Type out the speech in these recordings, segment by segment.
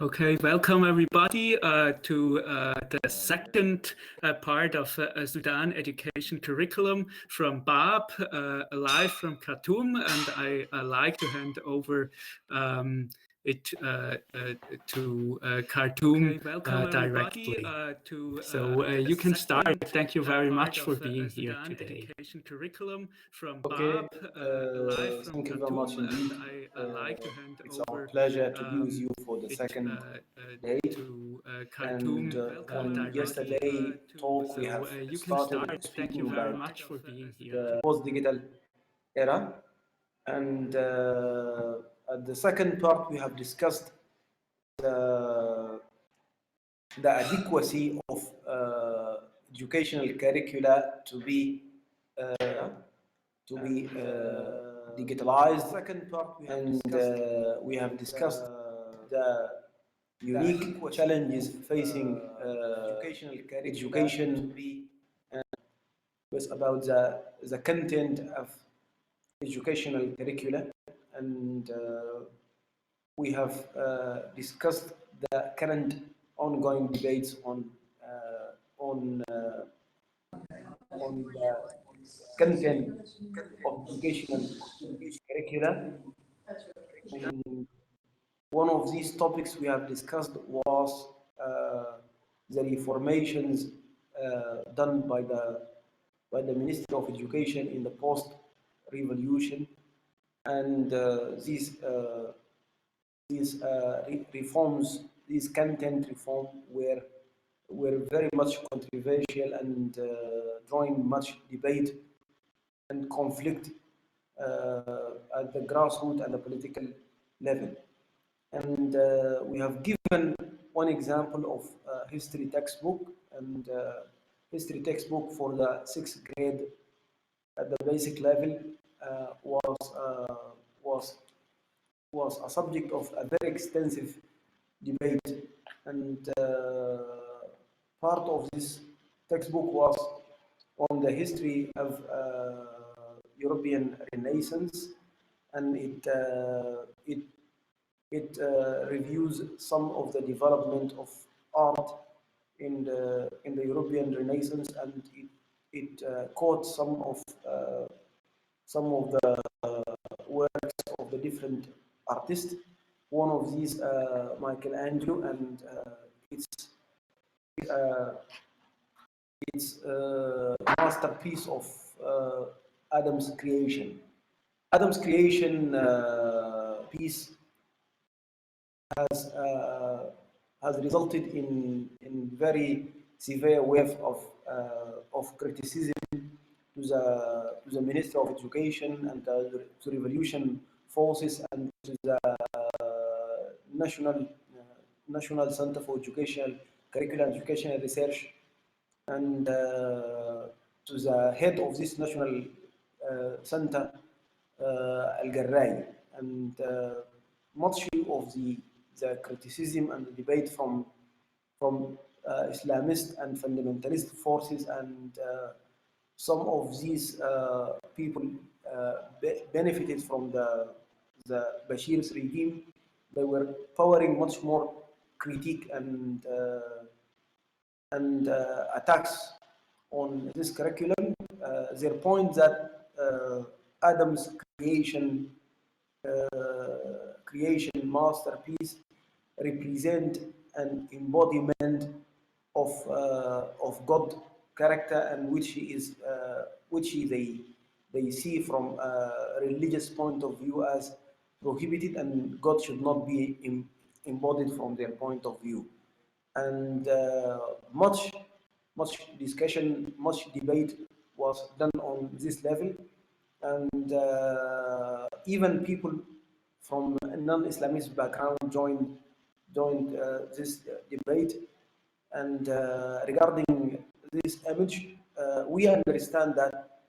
Okay, welcome everybody to the second part of Sudan education curriculum from BAAB, live from Khartoum, and I like to hand over it to Khartoum directly. So you can start. Thank you very much for being here today. Curriculum from BAAB, live from thank you very much indeed. I like to hand it's over our pleasure to be with you for the second day. to Khartoum. On yesterday talk we have You can started start. Thank you very much for being here. The post-digital era, and at the second part we have discussed the adequacy of educational curricula to be digitalized. Second part we have discussed the unique challenges facing education was about the content of educational curricula, and we have discussed the current ongoing debates on the content of educational curricula. And one of these topics we have discussed was the reformations done by the Ministry of Education in the post-revolution, and these reforms, these content reform were very much controversial and drawing much debate and conflict at the grassroots and the political level. And we have given one example of history textbook, and history textbook for the 6th grade at the basic level was a subject of a very extensive debate, and part of this textbook was on the history of European Renaissance, and it reviews some of the development of art in the European Renaissance, and it quotes some of the works of the different artists. One of these, Michelangelo, and it's a masterpiece of Adam's creation. Adam's creation piece has resulted in very severe wave of criticism to the Ministry of Education and to revolution forces and to the National Center for Educational Curriculum and Educational Research, and to the head of this national center, Al-Garray, and much of the criticism and the debate from Islamist and fundamentalist forces, and some of these people benefited from the Bashir's regime. They were powering much more critique and attacks on this curriculum. Their point that Adam's creation masterpiece represent an embodiment of God character, and which they see from a religious point of view as prohibited, and God should not be embodied from their point of view. And much discussion, much debate was done on this level, and even people from a non-Islamist background joined this debate, And regarding this image, we understand that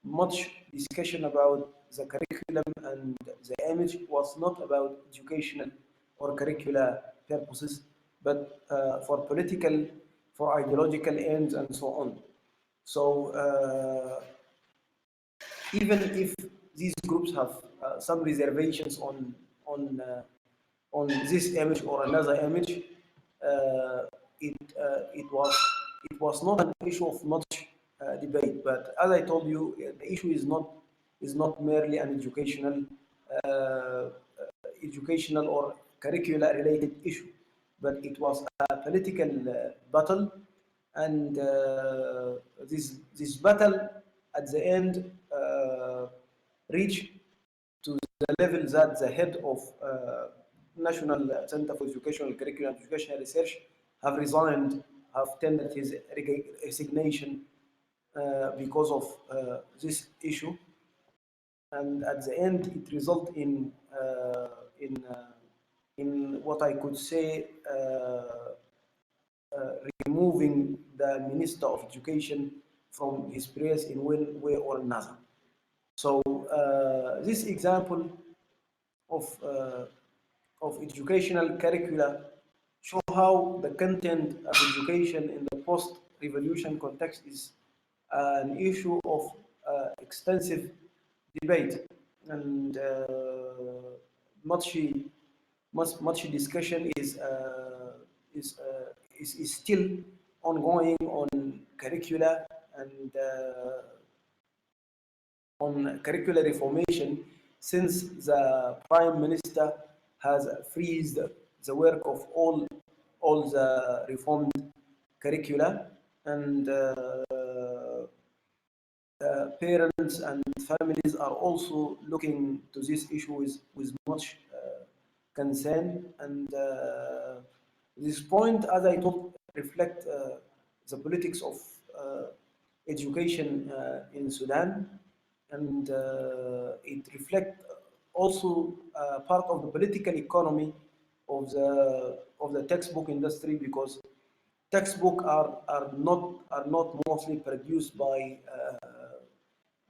much discussion about the curriculum and the image was not about educational or curricular purposes, but for political, for ideological ends and so on. So even if these groups have some reservations on this image or another image, uh, it was not an issue of much debate. But as I told you, the issue is not merely an educational or curricular related issue, but it was a political battle, and this battle at the end reached to the level that the head of National Center for Educational Curriculum and Educational Research have resigned, have tendered his resignation because of this issue, and at the end it resulted in what I could say removing the Minister of Education from his place in one way or another. So this example of of educational curricula show how the content of education in the post-revolution context is an issue of extensive debate, and much much discussion is still ongoing on curricula and on curricular reformation, since the Prime Minister has freezed the work of all the reformed curricula, and parents and families are also looking to this issue with much concern. And this point, as I told, reflect the politics of education in Sudan, and it reflects also part of the political economy of the textbook industry, because textbooks are not mostly produced by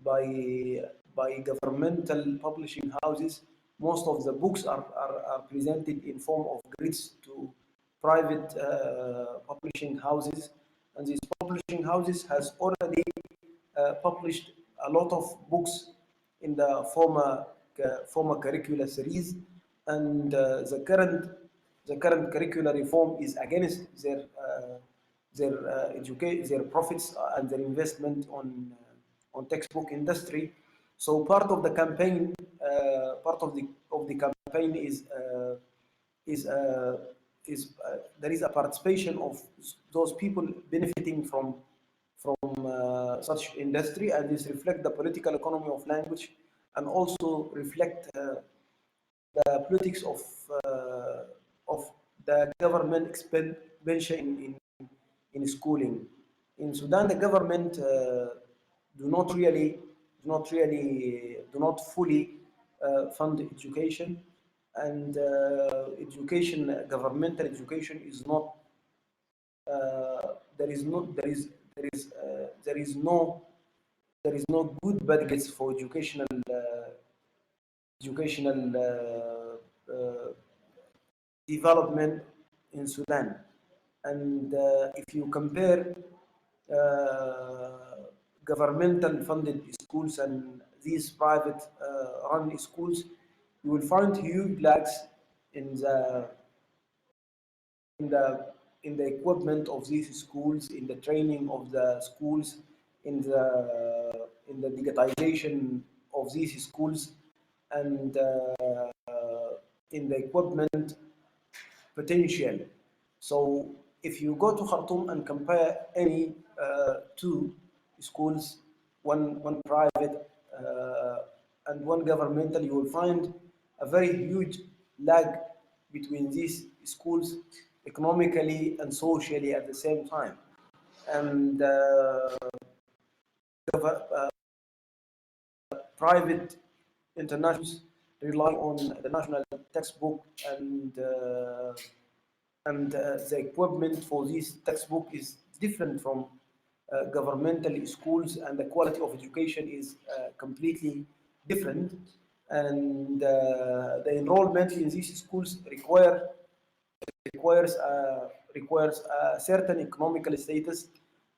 by governmental publishing houses. Most of the books are presented in form of grids to private publishing houses, and these publishing houses has already published a lot of books in the former curricular series, and the current curricular reform is against their profits and their investment on textbook industry. So part of the campaign is uh, there is a participation of those people benefiting from such industry, and this reflect the political economy of language, and also reflect the politics of the government expenditure in schooling. In Sudan, the government do not really do not fully fund education, and governmental education is not there is no there is no good budgets for educational development in Sudan. And if you compare governmental funded schools and these private run schools, you will find huge lags in the in the in the equipment of these schools, in the training of the schools, in the digitization of these schools, and in the equipment potential. So if you go to Khartoum and compare any two schools, one private and one governmental, you will find a very huge lag between these schools economically and socially at the same time. And private internationals rely on the national textbook, and and the equipment for this textbook is different from governmental schools, and the quality of education is completely different. And the enrollment in these schools requires a certain economical status.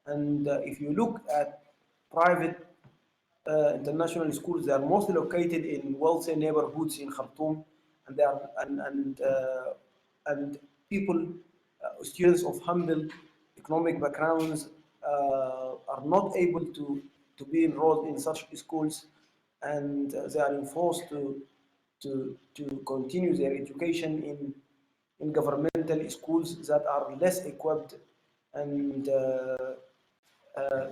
And if you look at private international schools, they are mostly located in wealthy neighborhoods in Khartoum, and they are and people, students of humble economic backgrounds, are not able to be enrolled in such schools, and they are enforced to continue their education in governmental schools that are less equipped and uh,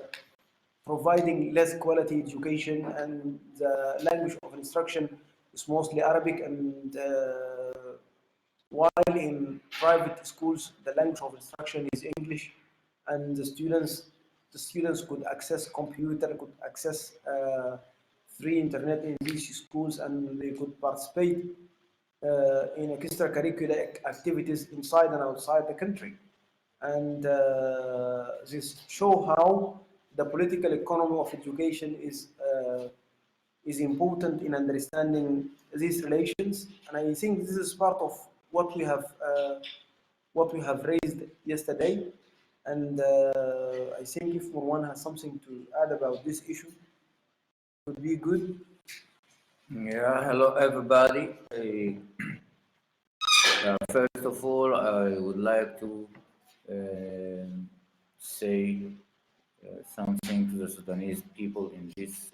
providing less quality education, and the language of instruction is mostly Arabic, and while in private schools the language of instruction is English, and the students could access computer, could access free internet in these schools, and they could participate in extracurricular activities inside and outside the country. And this show how the political economy of education is important in understanding these relations. And I think this is part of what we have raised yesterday. And I think if one has something to add about this issue, it would be good. Yeah, hello everybody. First of all, I would like to say something to the Sudanese people in this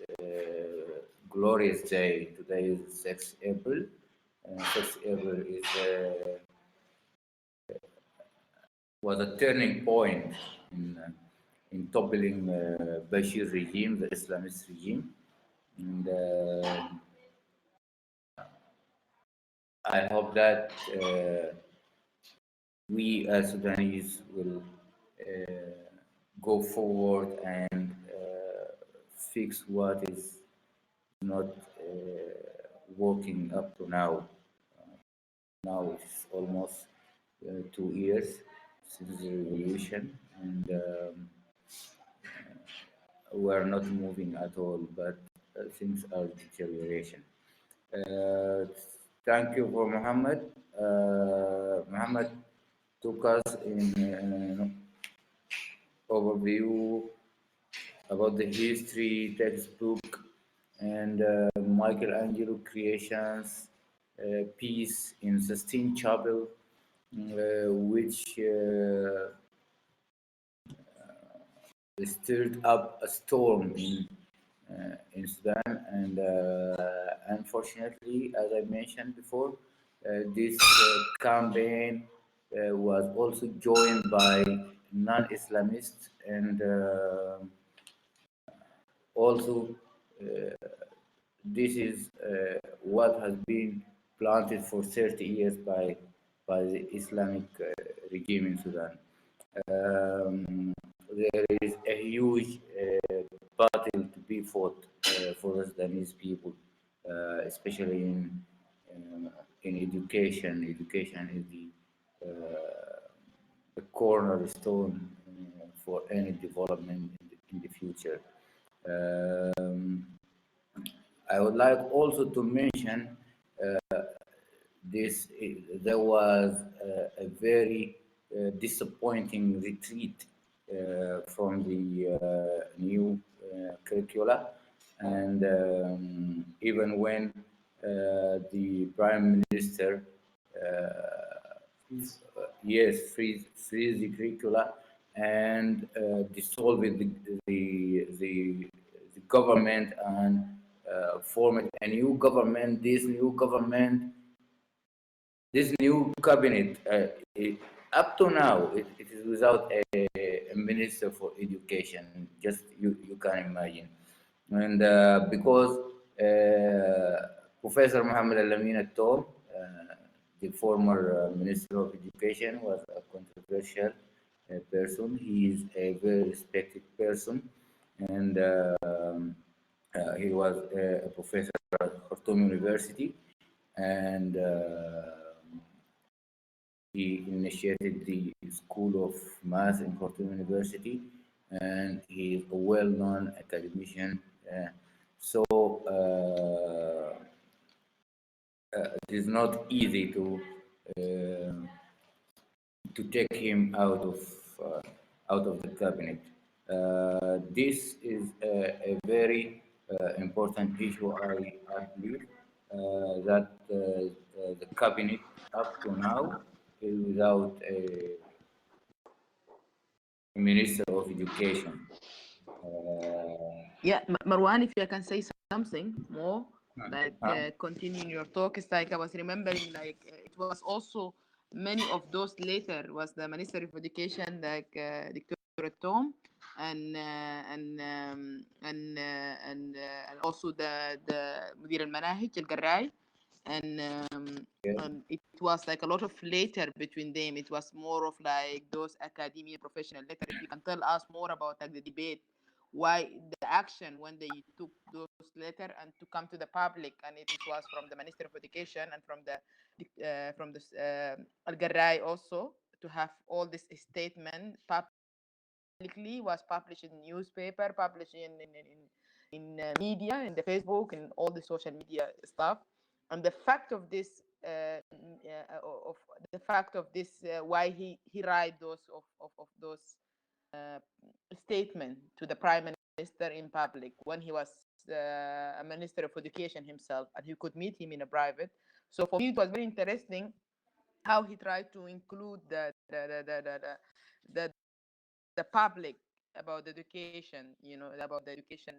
glorious day. Today is 6 April. 6 April was a turning point in toppling Bashir regime, the Islamist regime. And I hope that we as Sudanese will go forward and fix what is not working up to now. Now it's almost 2 years since the revolution, and we're not moving at all, but things are deterioration. Uh, Thank you for Muhammad. Muhammad took us in overview about the history textbook and Michelangelo creations, Peace in Sistine Chapel, which stirred up a storm in Sudan, and unfortunately, as I mentioned before, this campaign was also joined by non-Islamists, and also this is what has been planted for 30 years by the Islamic regime in Sudan. There is a huge battle to be fought for the Sudanese people, especially in education. Education is the cornerstone for any development in the future. Um, I would like also to mention this. There was a very disappointing retreat from the new curricula, and even when the prime minister freeze the curricula and dissolve the government and form a new government. This new cabinet, up to now, it is without a minister for education. Just you can imagine, and because Professor Mohammed Al-Amin Al-Tor, the former Minister of Education, was a controversial person. He is a very respected person, and he was a professor at Khartoum University, and he initiated the School of Math in Khartoum University, and he is a well-known academician. So it is not easy to take him out of the cabinet. This is a very important issue, I believe, that the cabinet up to now is without a minister of education. Yeah, Marwan, if I can say something more, like continuing your talk, it's like I was remembering, like it was also many of those later was the Minister of Education, like Dr. Tom, and also the مدير المناهج القراي, and it was like a lot of later between them. It was more of like those academia professional later. If you can tell us more about like the debate, why the action when they took those letter and to come to the public, and it was from the Minister of Education and from the Al Garrai also, to have all this statement publicly, was published in newspaper, published in media, in the Facebook, in all the social media stuff. And the fact of this why he write those of those statement to the prime minister in public when he was a minister of education himself, and he could meet him in a private. So for me, it was very interesting how he tried to include the public about the education, about the education,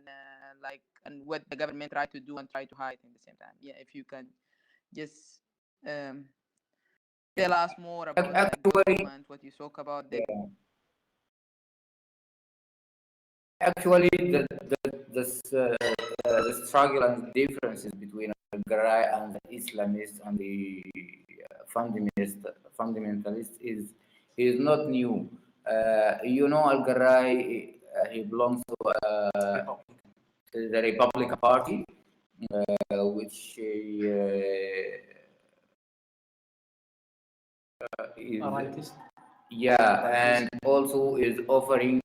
like, and what the government tried to do and try to hide in the same time. Yeah, if you can just tell us more about that document, what you talk about the Actually, the struggle and differences between Al-Garai and the Islamists and the fundamentalist is not new. Al-Garai, he belongs to the Republican Party, which is rightist. Yeah, and also is offering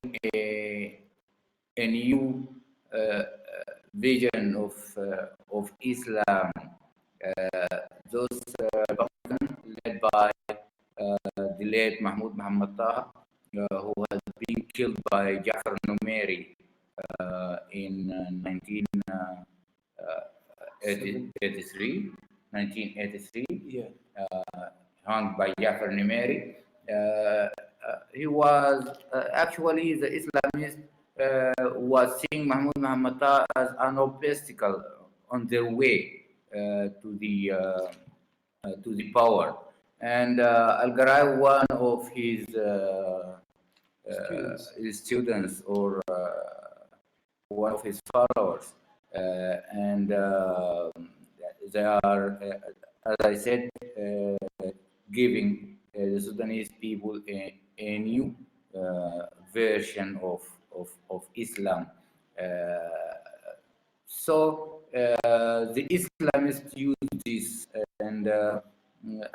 a new vision of Islam. Those Republicans led by the late Mahmoud Muhammad Taha, who has been killed by Jafar Numeri in 1983. Yeah. Hung by Jafar Numeri. He was actually the Islamist was seeing Mahmoud Muhammad Taha as an obstacle on their way to the power, and Al-Garai, one of his students or one of his followers, and they are, as I said, giving the Sudanese people a new version of Islam. So the Islamists use this, and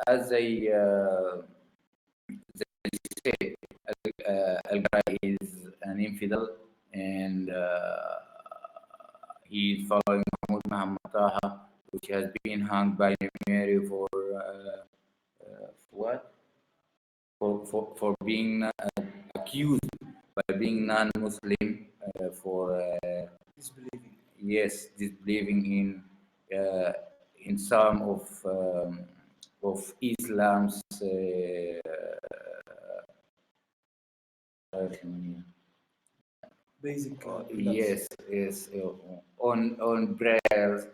as they say, Al-Ghai is an infidel, and he is following Mahmoud Muhammad Taha, which has been hung by Mary for what? For being accused by being non-Muslim for Disbelieving. yes, disbelieving in some of Islam's Basic. yes, on prayers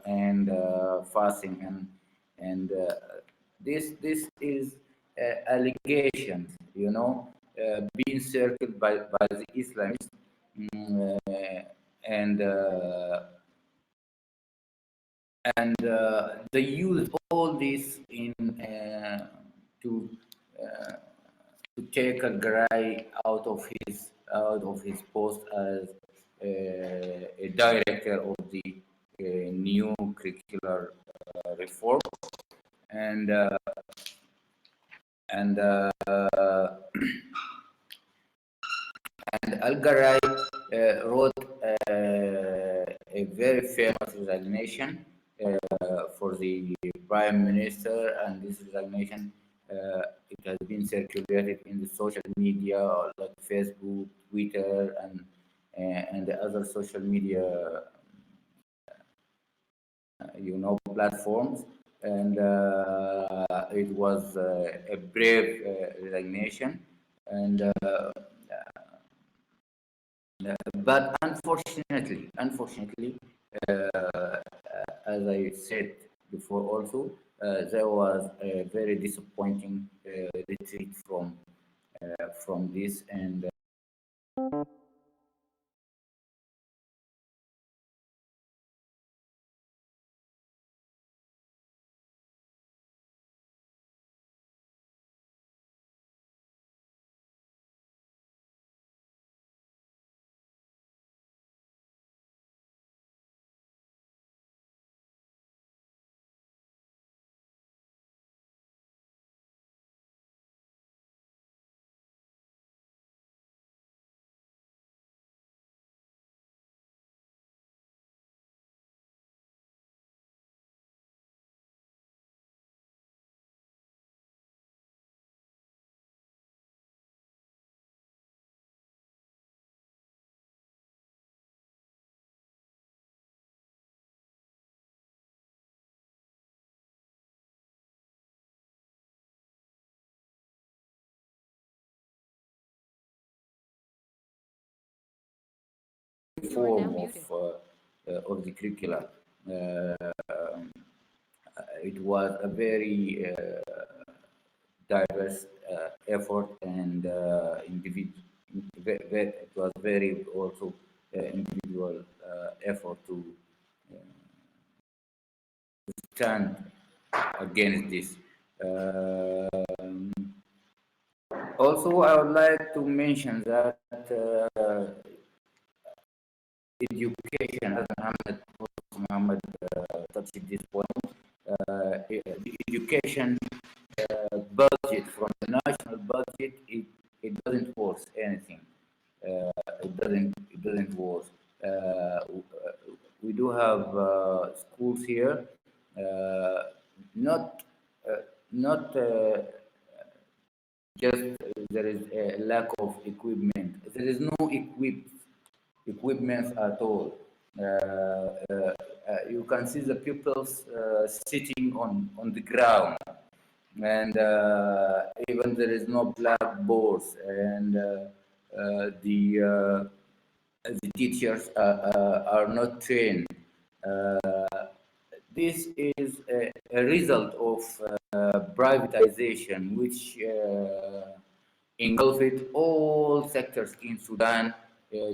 and fasting, and this is allegations, being circled by the Islamists, and they use all this in to take a guy out of his post as a director of the new curricular reform, and and Al-Garay wrote a very famous resignation for the prime minister, and this resignation it has been circulated in the social media like Facebook, Twitter, and the other social media platforms, and it was a brave resignation, and but unfortunately, as I said before, also there was a very disappointing retreat from this, and form of the curricula. It was a very diverse effort, and it was very also individual effort to stand against this. Also, I would like to mention that education, as Muhammad touched this point, the education budget from the national budget, it doesn't worth anything. It doesn't worth. We do have schools here, not not just there is a lack of equipment. There is no equipment at all. You can see the pupils sitting on the ground, and even there is no blackboards, and the teachers are not trained. This is a result of privatization, which engulfed all sectors in Sudan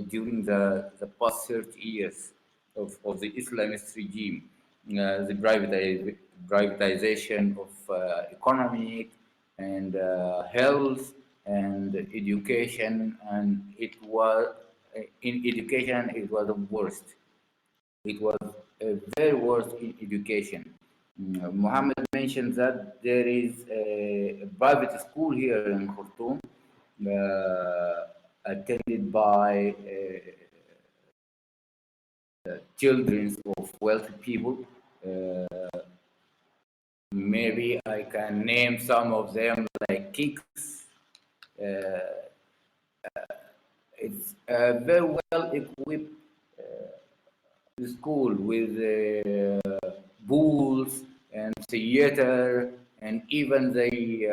during the past 30 years of the Islamist regime. The privatization of economic and health and education, and it was in education it was the worst. It was very worst in education. Muhammad mentioned that there is a private school here in Khartoum, attended by children of wealthy people. Maybe I can name some of them, like Kicks. It's a very well equipped school with pools and theater, and even they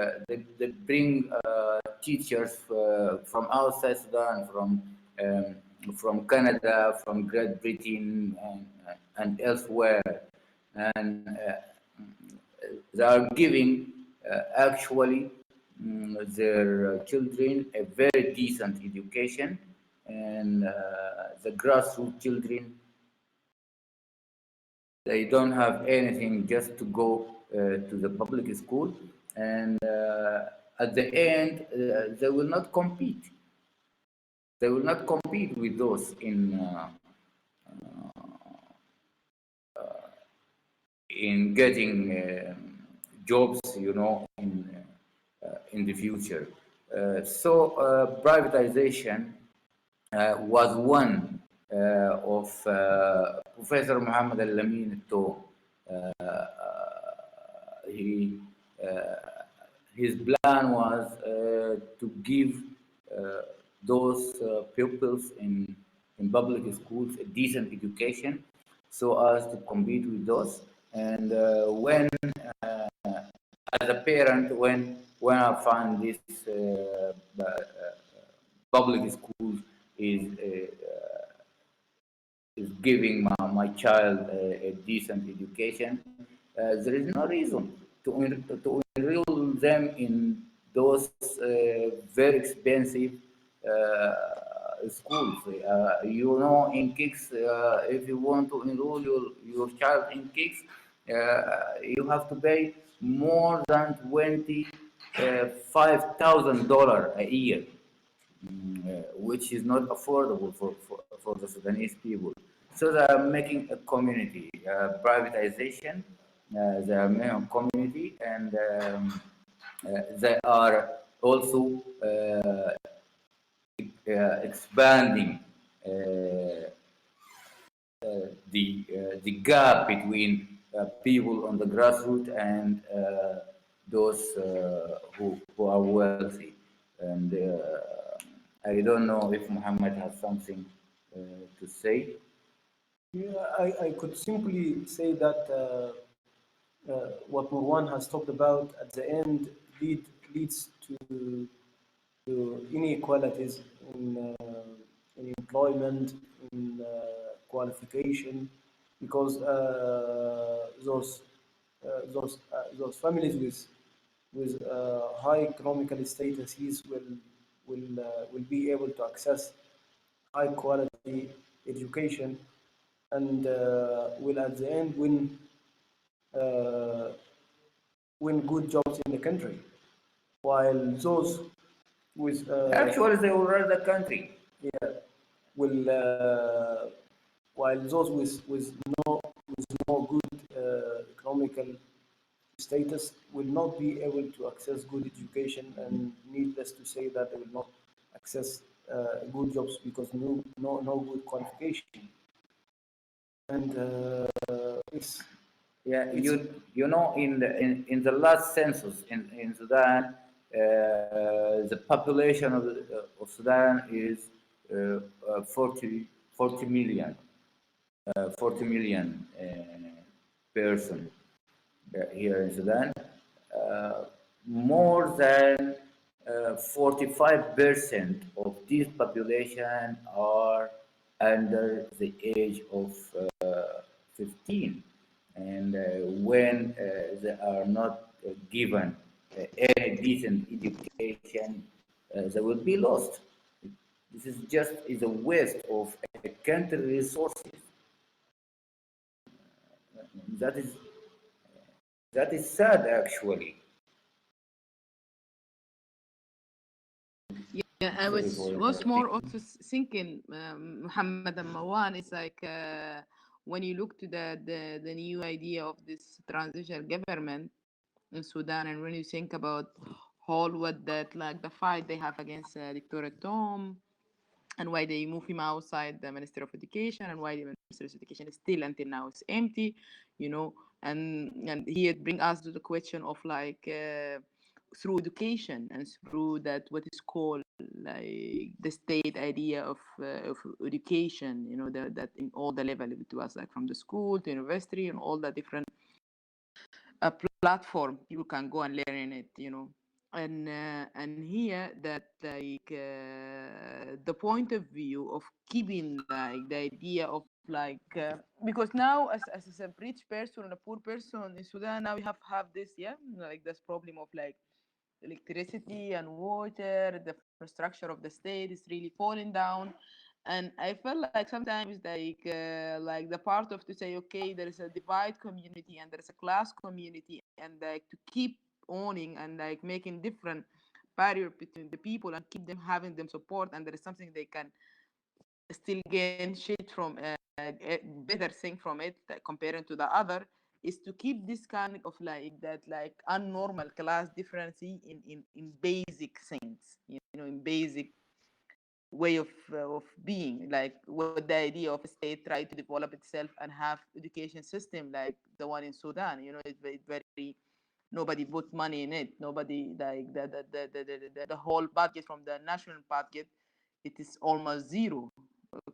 bring teachers from outside Sudan, from Canada, from Great Britain, and elsewhere, and they are giving actually their children a very decent education, and the grassroots children, they don't have anything just to go to the public school, and at the end they will not compete. They will not compete with those in getting jobs, in in the future. So privatization was one of Professor Muhammad Al-Lamin Al-To. He, his plan was to give those pupils in public schools a decent education so as to compete with those. And when, as a parent, when I find this public school is is giving my child a decent education, there is no reason to enroll them in those very expensive schools. You know, in KICS, if you want to enroll your child in KICS, you have to pay more than $25,000 a year, which is not affordable for the Sudanese people. So they are making a community, privatization, they are making a community, and they are also expanding the gap between people on the grassroots and those who are wealthy. And I don't know if Muhammad has something to say. Yeah, I could simply say that what Marwan has talked about at the end leads to inequalities in employment, in qualification, because those families with high economical statuses will be able to access high quality education and will at the end uh, win good jobs in the country, while those with Actually, they will run the country. yeah will while those with no good economical status will not be able to access good education, and needless to say that they will not access good jobs because no good qualification. And Yeah, you know, in the last census in Sudan, the population of Sudan is 40 million, 40 million person here in Sudan. Uh, More than 45% of this population are under the age of 15. And when they are not given any decent education, they will be lost. This is just is a waste of a country resources. That is that is sad, actually. Yeah, I Sorry was for was more interrupting. also thinking, Muhammad and Mawan, is like when you look to the new idea of this transitional government in Sudan, and when you think about all what that like the fight they have against Dictator Tom, and why they move him outside the Minister of Education, and why the Minister of Education is still until now is empty, you know, and here it brings us to the question of like through education and through that what is called like the state idea of education, you know, that in all the level it was like from the school to university and all the different platform people can go and learn in it, you know. And here that like the point of view of keeping like the idea of like because now as a rich person and a poor person in Sudan, now we have this, yeah, like this problem of like electricity and water, the infrastructure of the state is really falling down. And I felt like sometimes like the part of to say, okay, there is a divide community and there is a class community, and like to keep owning and like making different barrier between the people and keep them having them support, and there is something they can still gain shit from a better thing from it comparing to the other. is to keep this kind of like that like unnormal class difference in basic things, in basic way of being, like what the idea of a state try to develop itself and have education system like the one in Sudan. It's very nobody put money in it. Nobody like the whole budget from the national budget, it is almost zero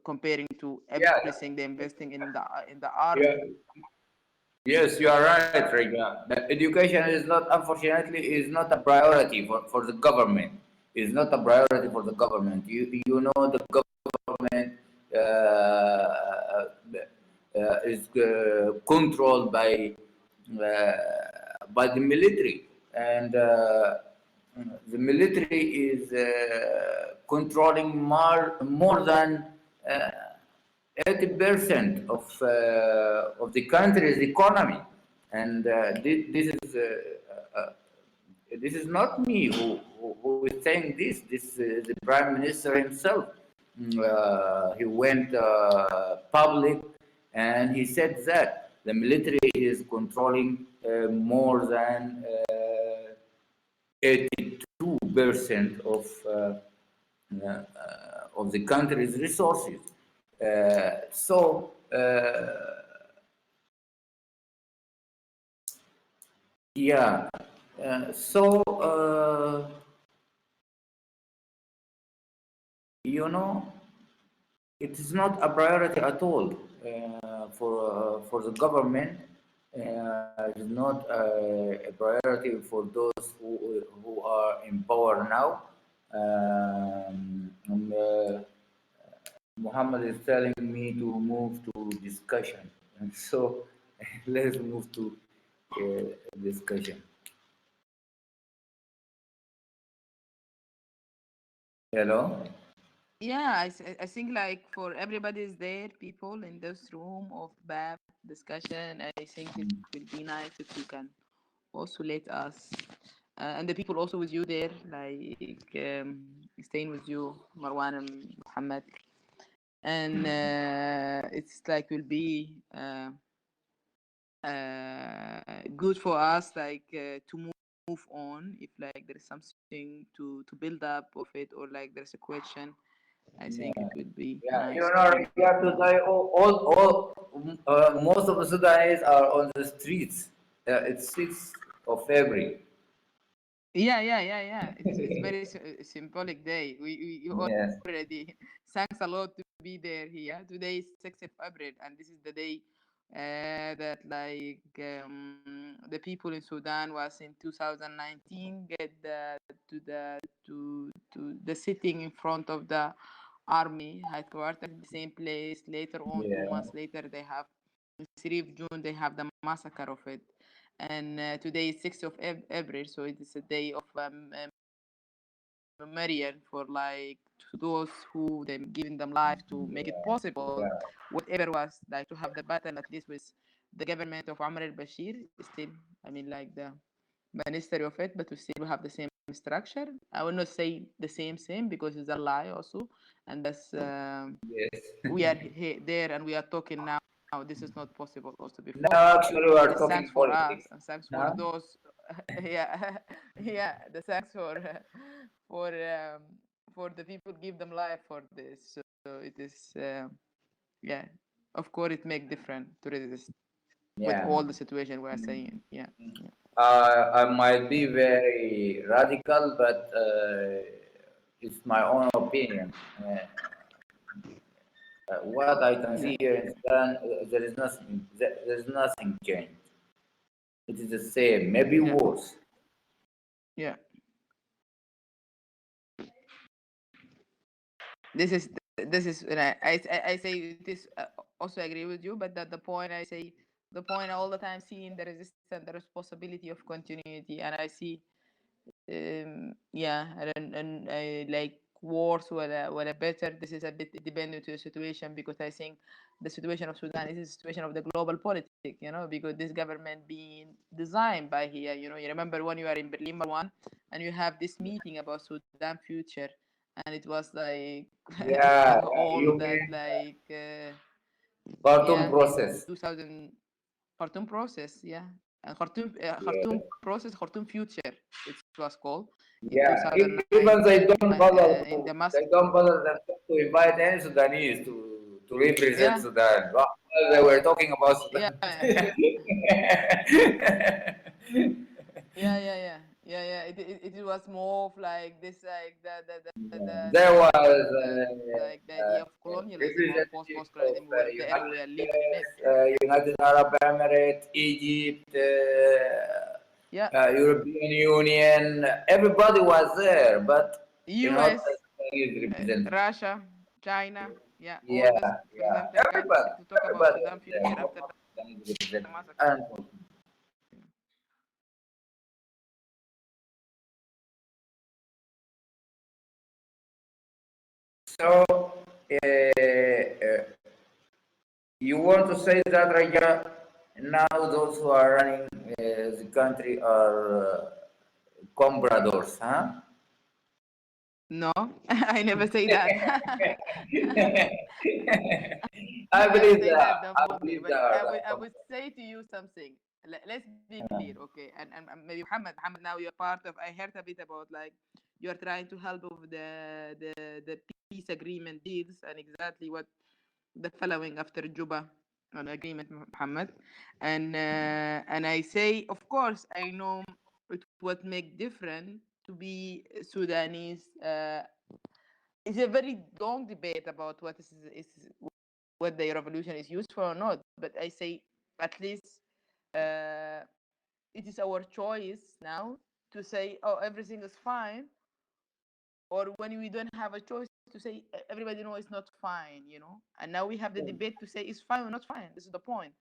comparing to everything they're investing in the army. Yeah. Yes, you are right, Rega. The education is not, unfortunately, is not a priority for the government. It's not a priority for the government. You know the government is controlled by the military, and the military is controlling more than. 80% of the country's economy, and this is not me who is saying this. This is the prime minister himself. He went public and he said that the military is controlling more than 82% of the country's resources. So yeah, so it is not a priority at all for the government. It is not a priority for those who are in power now. Muhammad is telling me to move to discussion, and so let's move to discussion. Hello? Yeah, I think like for everybody's there, people in this room of BAAB discussion, I think it will be nice if you can also let us, and the people also with you there, like staying with you, Marwan and Muhammad, and it's like will be good for us, like to move on if like there is something to build up of it, or like there's a question. I think it would be Yeah, nice today most of the Sudanese are on the streets. It's 6th of February. Yeah. It's very symbolic day. We Yes. already thanks a lot to be there here. Today is 6th of April, and this is the day that like the people in Sudan was in 2019 get to the sitting in front of the army headquarters, the same place. Later on, Yeah. 2 months later, they have 3 of June, they have the massacre of it. And today is 6th of April, so it is a day of memorial for like to those who they giving them life to make it possible, Yeah. whatever was like to have the battle at least with the government of Omar al-Bashir. Still, I mean, like the ministry of it, but we still have the same structure. I will not say the same because it's a lie also, and that's Yes. we are there and we are talking now. This is not possible also before. Now, actually, we are This talking thanks for politics. us and thanks for those. Yeah, yeah. The thanks for for the people give them life for this. So it is yeah. Of course, it make different to resist with Yeah. all the situation we are saying. Yeah. I might be very radical, but it's my own opinion. What I can see here in Sudan, there is nothing. There is nothing changed. It is the same, maybe worse. Yeah. This is and I say this also agree with you, but that the point I say the point all the time seeing the resistance, the responsibility of continuity, and I see yeah, and I like worse or a better. This is a bit dependent to the situation, because I think the situation of Sudan is a situation of the global politics, because this government being designed by here. You remember when you are in Berlin, Marwan, and you have this meeting about Sudan future, and it was like Yeah, all you that mean like Khartoum yeah, in process. 2000. Khartoum process, yeah. And Khartoum process, Khartoum future, it was called in Yeah, 2009 even they don't bother in to, Damascus. they don't bother themselves to invite any Sudanese to represent Yeah, Sudan. Well, they were talking about yeah, Sudan. yeah. It was more of like this, like There was like the idea of colonialism or representatives of post-colonialism, where the era we are United living in it. States, United Arab Emirates, Egypt, Yeah, European Union. Everybody was there, but not US, the Sudanese representative. Russia, China, yeah, all Yeah, these yeah. representatives came Everybody, to talk about everybody Sudan was there. future Not after the Sudanese the representative. massacre. Unfortunately. So, you want to say that, Raja, now those who are running the country are compradors, huh? No, I never say that. I I believe say that. that, don't I vote me. believe But that. I would say to you something. Let's be clear, okay? And maybe Muhammad, now you're part of. I heard a bit about like you're trying to help with the peace agreement deals and exactly what the following after Juba an agreement, Muhammad. And I say, of course, I know it would make different to be Sudanese. It's a very long debate about is what the revolution is used for or not. But I say at least uh, it is our choice now to say, oh, everything is fine, or when we don't have a choice to say everybody know it's not fine, you know. And now we have the debate to say it's fine or not fine. This is the point,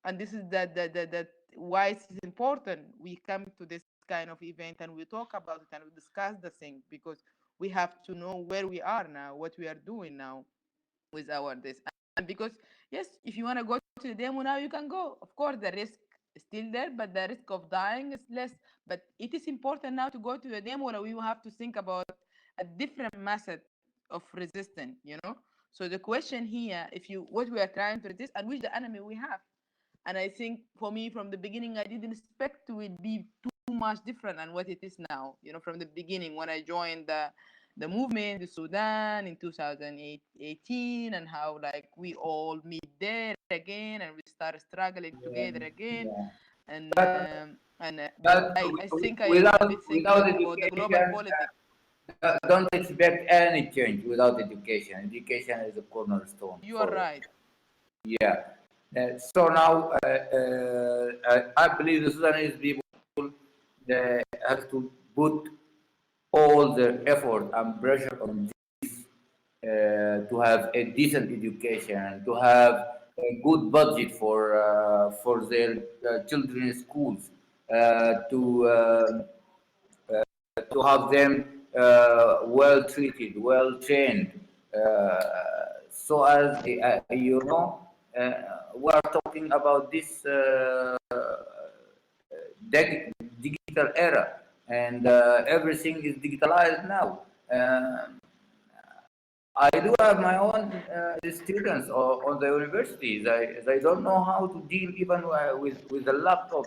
and this is that why it's important. We come to this kind of event and we talk about it and we discuss the thing because we have to know where we are now, what we are doing now with our this. And because yes, if you want to go to the demo now, you can go. Of course, the risk is still there, but the risk of dying is less. But it is important now to go to the demo, and we will have to think about a different method of resistance. You know. So the question here, if you what we are trying to resist and which the enemy we have. And I think for me, from the beginning, I didn't expect to it be too much different than what it is now. You know, from the beginning when I joined the movement in Sudan in 2018, and how like we all meet there again and we start struggling together again. Yeah. And but But I think I am a bit without thinking about the global education, politics. don't expect any change without education. Education is a cornerstone You are for it. right. Yeah. So now, I believe the Sudanese people have to put all their effort and pressure on to have a decent education, to have a good budget for their children's schools, to have them well treated, well trained, so as we are talking about this digital era, and everything is digitalized now. I do have my own students on the university. They don't know how to deal even with the laptop.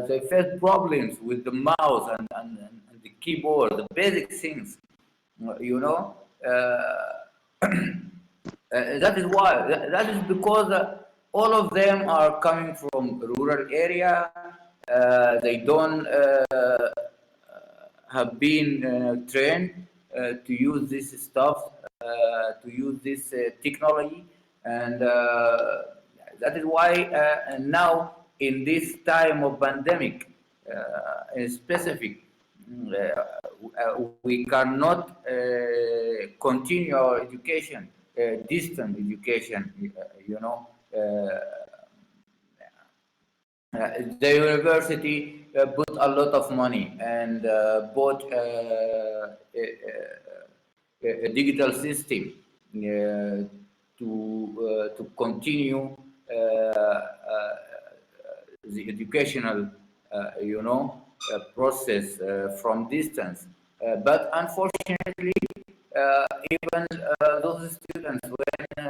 They face problems with the mouse and the keyboard, the basic things. You know, that is why. That is because all of them are coming from rural area. They don't have been trained to use this stuff, to use this technology, and that is why now in this time of pandemic, in specific, we cannot continue our education, distant education, you know. The university put a lot of money and bought a digital system to continue the educational, process from distance. But unfortunately, even those students, when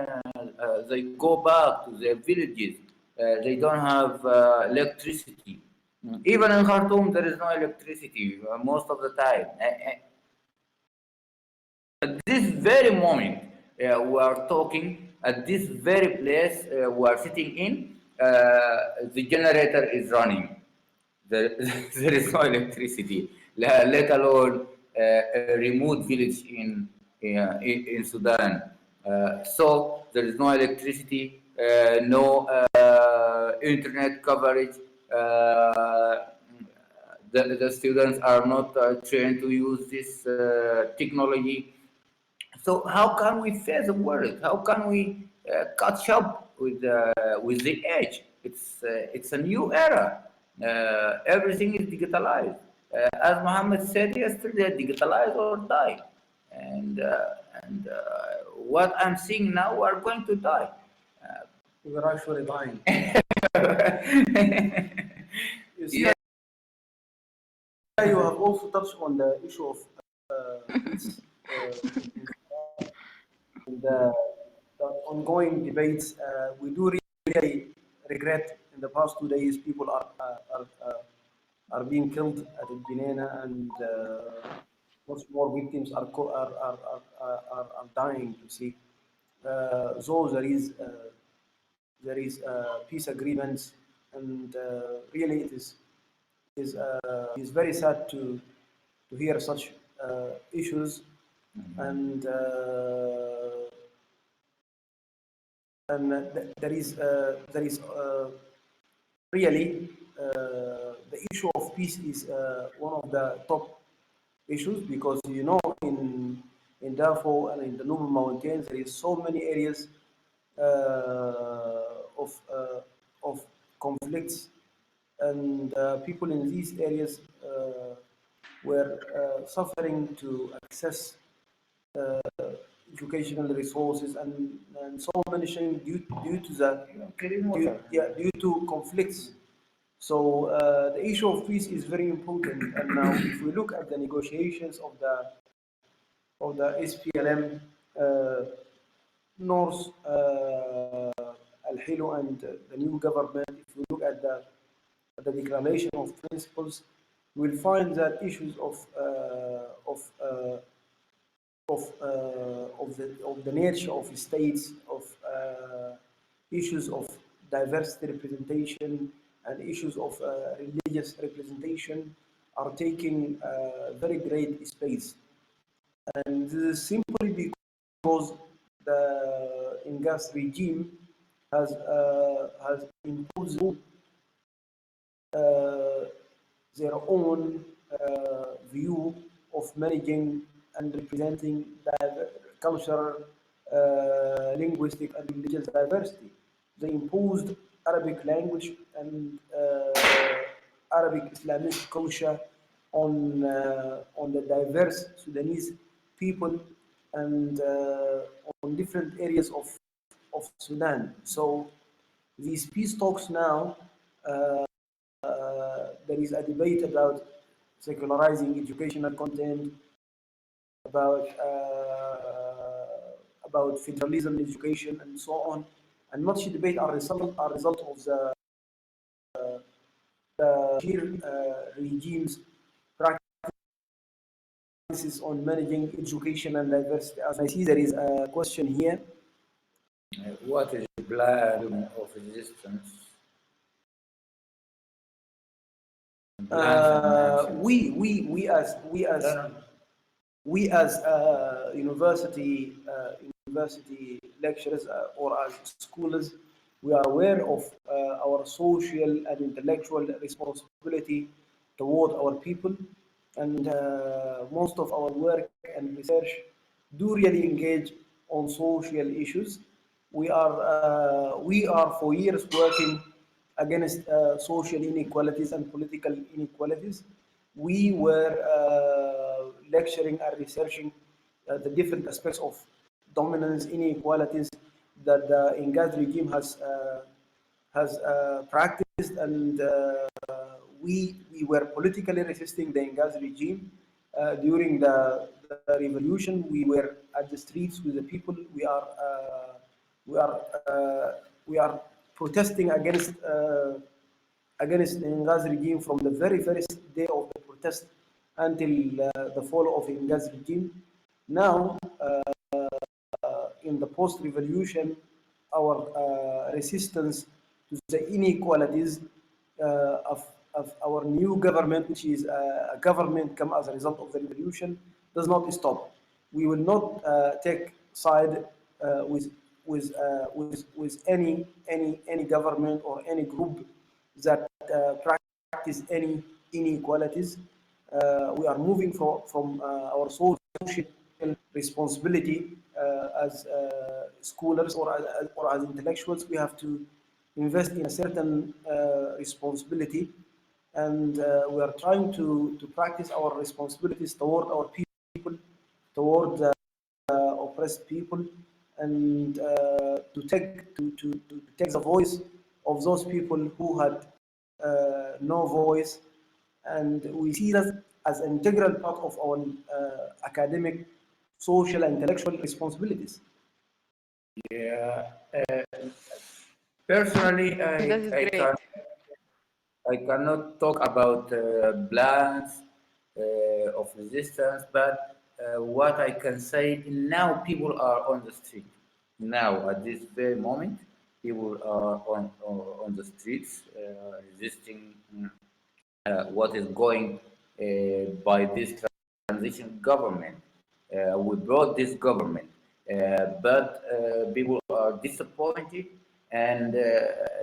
they go back to their villages, They don't have electricity. Even in Khartoum, there is no electricity most of the time. At this very moment, we are talking at this very place we are sitting in, the generator is running. There, there is no electricity, let alone a remote village in Sudan. So there is no electricity, no internet coverage. The students are not trained to use this technology. So how can we face the world? How can we catch up with the age? It's a new era. Everything is digitalized. As Mohammed said yesterday, digitalize or die. And what I'm seeing now, we're going to die. We are actually dying. You see, Yeah. you have also touched on the issue of peace and the ongoing debates. We do really regret in the past 2 days people are being killed at El Binena, and much more victims are dying. To see, though there is peace agreements, and really it is very sad to hear such issues, and there is really the issue of peace is one of the top issues, because in Darfur and in the Nuba Mountains there is so many areas of conflicts, and people in these areas were suffering to access educational resources, and so many things due to the due to conflicts. So the issue of peace is very important. And now, if we look at the negotiations of the SPLM, North Al-Hilo, and the new government, if we look at the declaration of principles, we'll find that issues of the nature of states, of issues of diversity representation, and issues of religious representation are taking very great space. And this is simply because the Ingas regime has imposed their own view of managing and representing cultural, linguistic, and religious diversity. They imposed Arabic language and Arabic Islamic culture on the diverse Sudanese people, and on different areas of Sudan. So these peace talks now, there is a debate about secularizing educational content, about federalism in education, and so on. And much debate are result of the regime's practices on managing education and diversity. As I see, there is a question here. What is the plan of resistance? We as university lecturers, or as scholars, we are aware of our social and intellectual responsibility toward our people, and most of our work and research do really engage on social issues. We are for years working against social inequalities and political inequalities. We were lecturing and researching the different aspects of dominance inequalities that the Engaged regime has practiced, and we were politically resisting the Engaged regime. During the revolution, we were at the streets with the people. We are protesting against the Benghazi regime from the very first day of the protest until the fall of the Benghazi regime. Now, in the post-revolution, our resistance to the inequalities of our new government, which is a government come as a result of the revolution, does not stop. We will not take side with any government or any group that practice any inequalities. We are moving from our social responsibility as scholars or as intellectuals. We have to invest in a certain responsibility, and we are trying to practice our responsibilities toward our people, toward the oppressed people, and to take the voice of those people who had no voice, and we see that as an integral part of our academic, social, and intellectual responsibilities. Yeah. Personally, That is great. I cannot talk about plans of resistance, but what I can say now, people are on the street. Now, at this very moment, people are on the streets resisting what is going by this transition government. We brought this government, but people are disappointed, and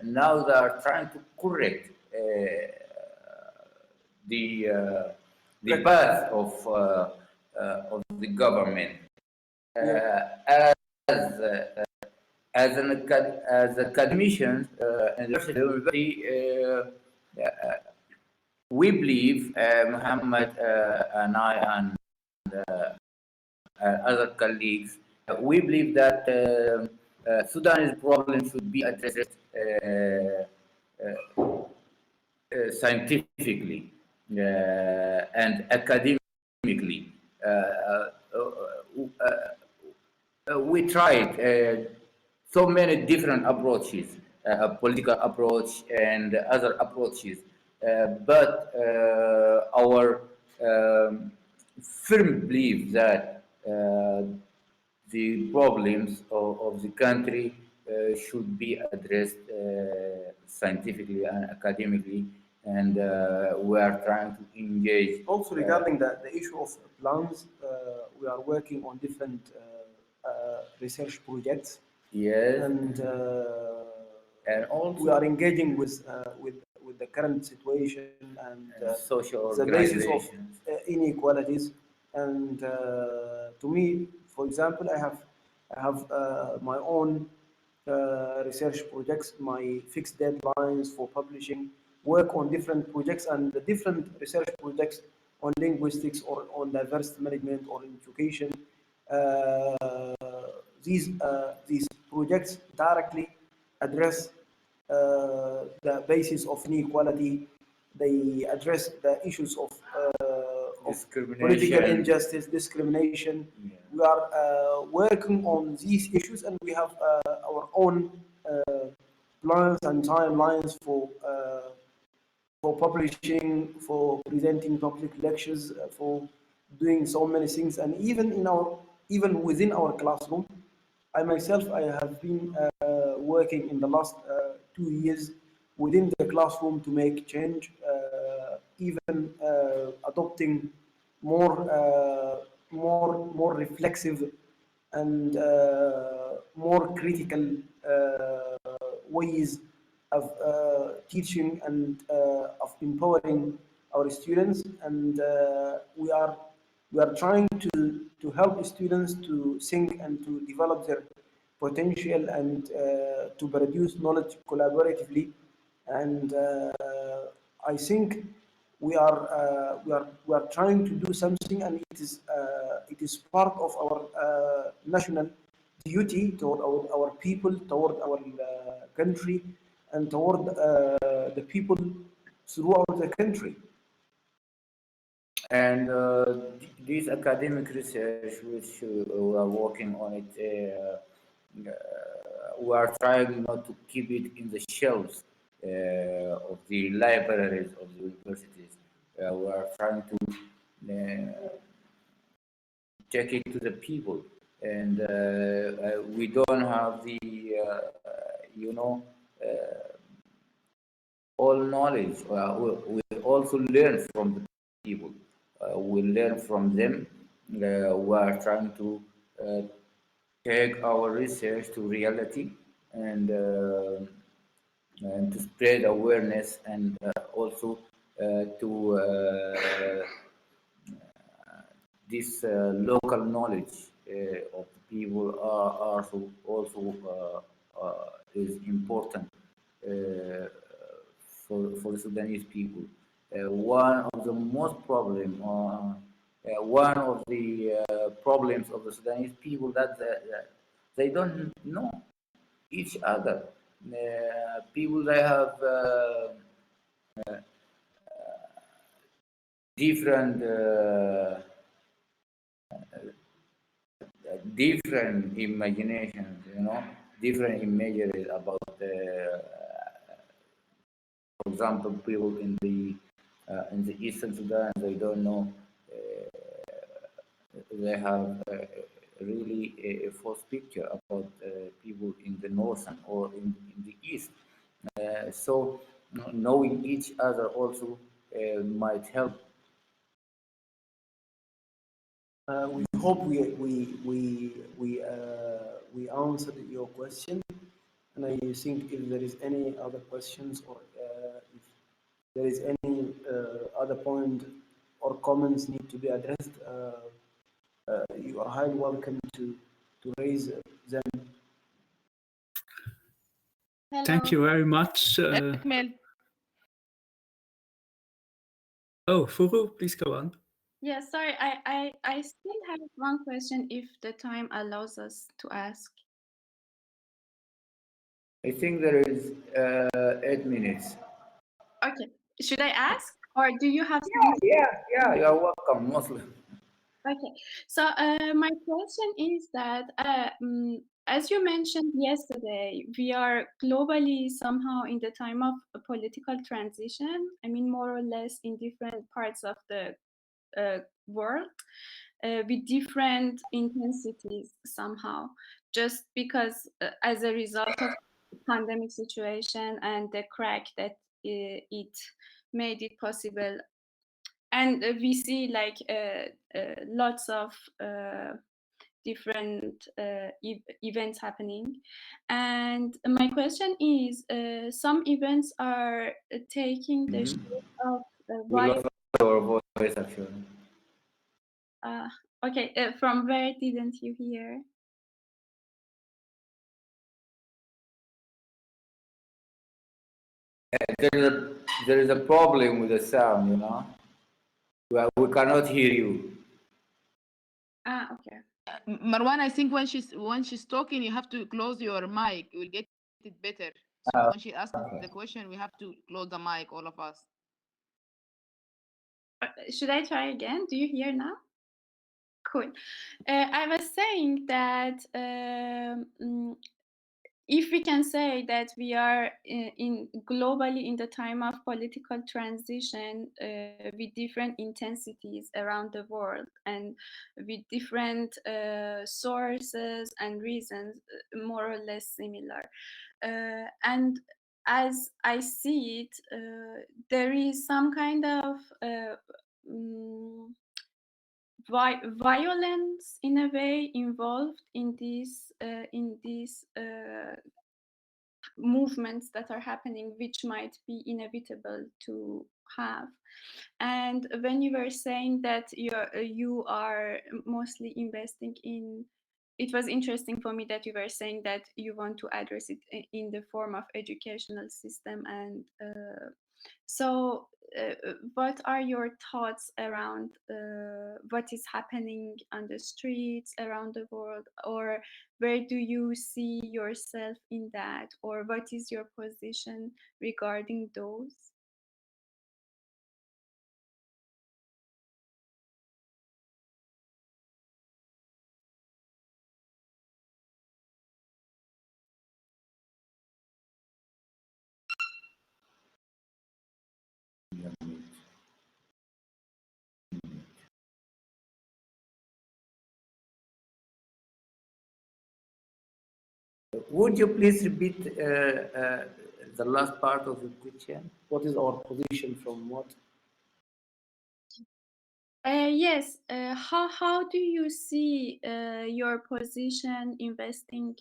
now they are trying to correct the the path of the government. As as academicians in the university, we believe, Muhammad and I and other colleagues, we believe that Sudan's problem should be addressed scientifically and academically. We tried so many different approaches, a political approach and other approaches, but our firm belief that the problems of the country should be addressed scientifically and academically, and we are trying to engage. Also, regarding the issue of plans, we are working on different research projects. Yes. And also we are engaging with the current situation and social the basis of organizations. inequalities. And to me, for example, I have my own research projects, my fixed deadlines for publishing, work on different projects, and the different research projects on linguistics or on diversity management or in education. These projects directly address the basis of inequality. They address the issues of political injustice, discrimination. Yeah. We are working on these issues, and we have our own plans and timelines for publishing, for presenting public lectures, for doing so many things, and even within our classroom. I myself, I have been working in the last 2 years within the classroom to make change, even adopting more reflexive and more critical ways of teaching and of empowering our students, and we are trying to help students to think and to develop their potential and to produce knowledge collaboratively. And I think we are trying to do something, and it is part of our national duty toward our people, toward our country, and toward the people throughout the country. And this academic research, which we are working on it, we are trying not to keep it in the shelves of the libraries of the universities. We are trying to take it to the people, and we don't have the you know all knowledge. We also learn from the people. We learn from them. We are trying to take our research to reality, and to spread awareness, and also to this local knowledge of the people are also is important for the Sudanese people. One of the most problem, one of the problems of the Sudanese people that they don't know each other. People they have different different imaginations, different imagery about, for example, people in the eastern Sudan, they don't know, they have really a false picture about people in the northern or in the east. So knowing each other also might help. We hope we answered your question, and I think if there is any other questions, or if there is any other point or comments need to be addressed, you are highly welcome to raise them. Hello. Thank you very much. Oh, Furu, please go on. Yeah, sorry, I still have one question if the time allows us to ask. I think there is 8 minutes. Okay, should I ask, or do you have? Yeah, you're welcome, mostly. Okay, so my question is that as you mentioned yesterday, we are globally somehow in the time of a political transition. I mean, more or less in different parts of the world with different intensities somehow, just because as a result of the pandemic situation and the crack that it made it possible. And we see like lots of different events happening. And my question is, some events are taking the shape of We lost our voice, actually. Okay, from where didn't you hear? There is a problem with the sound, we cannot hear you. Okay. Marwan, I think when she's talking, you have to close your mic. You will get it better. So when she asks the question, we have to close the mic, all of us. Should I try again? Do you hear now? Cool. I was saying that if we can say that we are globally in the time of political transition with different intensities around the world and with different sources and reasons more or less similar, and as I see it, there is some kind of violence in a way involved in these movements that are happening, which might be inevitable to have. And when you were saying that you are mostly investing in, it was interesting for me that you were saying that you want to address it in the form of educational system. And so what are your thoughts around what is happening on the streets around the world, or where do you see yourself in that, or what is your position regarding those? Would you please repeat the last part of the question? What is our position from what? Yes. How do you see your position investing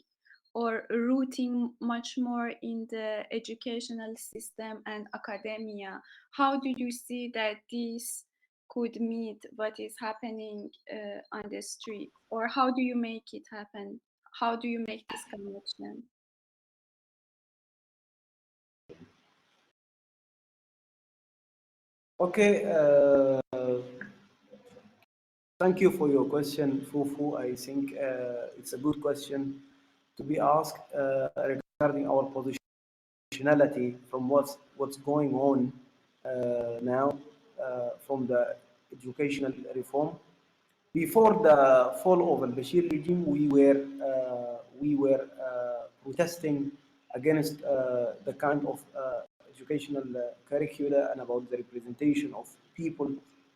or rooting much more in the educational system and academia? How do you see that this could meet what is happening on the street, or how do you make it happen? How do you make this connection? Okay, thank you for your question, Fufu. I think it's a good question to be asked regarding our positionality from what's going on now from the educational reform. Before the fall of al-Bashir regime, we were protesting against the kind of educational curricula and about the representation of people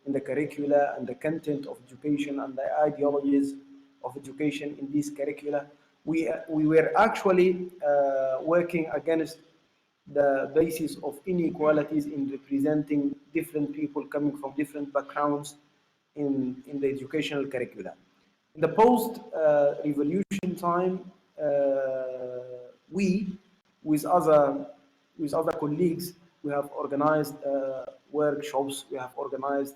in the curricula and the content of education and the ideologies of education in these curricula. We were actually working against the basis of inequalities in representing different people coming from different backgrounds in the educational curricula. In the post-revolution time, we, with other colleagues, we have organized workshops, we have organized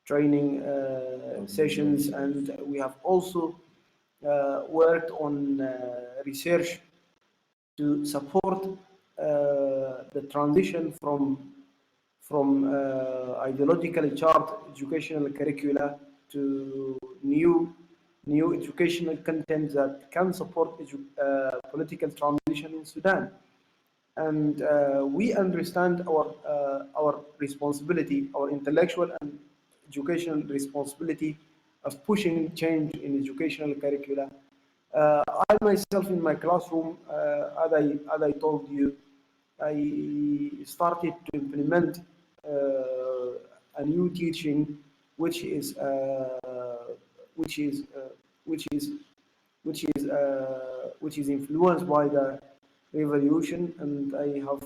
training sessions, and we have also worked on research to support the transition from ideologically charged educational curricula to new educational content that can support political transition in Sudan. And we understand our responsibility, our intellectual and educational responsibility of pushing change in educational curricula. I myself in my classroom, as I told you, I started to implement a new teaching, which is which is uh, which is which is influenced by the revolution. And I have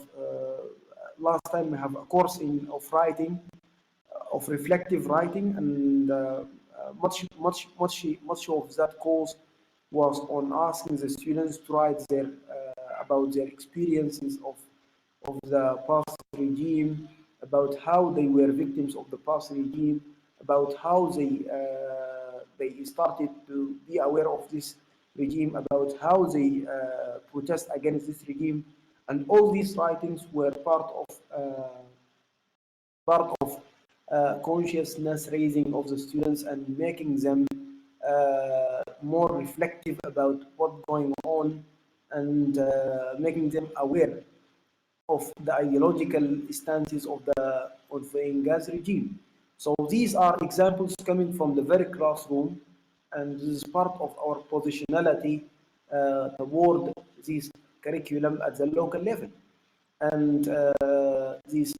last time I have a course in of writing, of reflective writing, and much of that course was on asking the students to write their about their experiences of the past regime, about how they were victims of the past regime, about how they started to be aware of this regime, about how they protest against this regime. And all these writings were part of consciousness raising of the students and making them more reflective about what's going on, and making them aware of the ideological stances of the Engas regime. So these are examples coming from the very classroom, and this is part of our positionality toward this curriculum at the local level. And these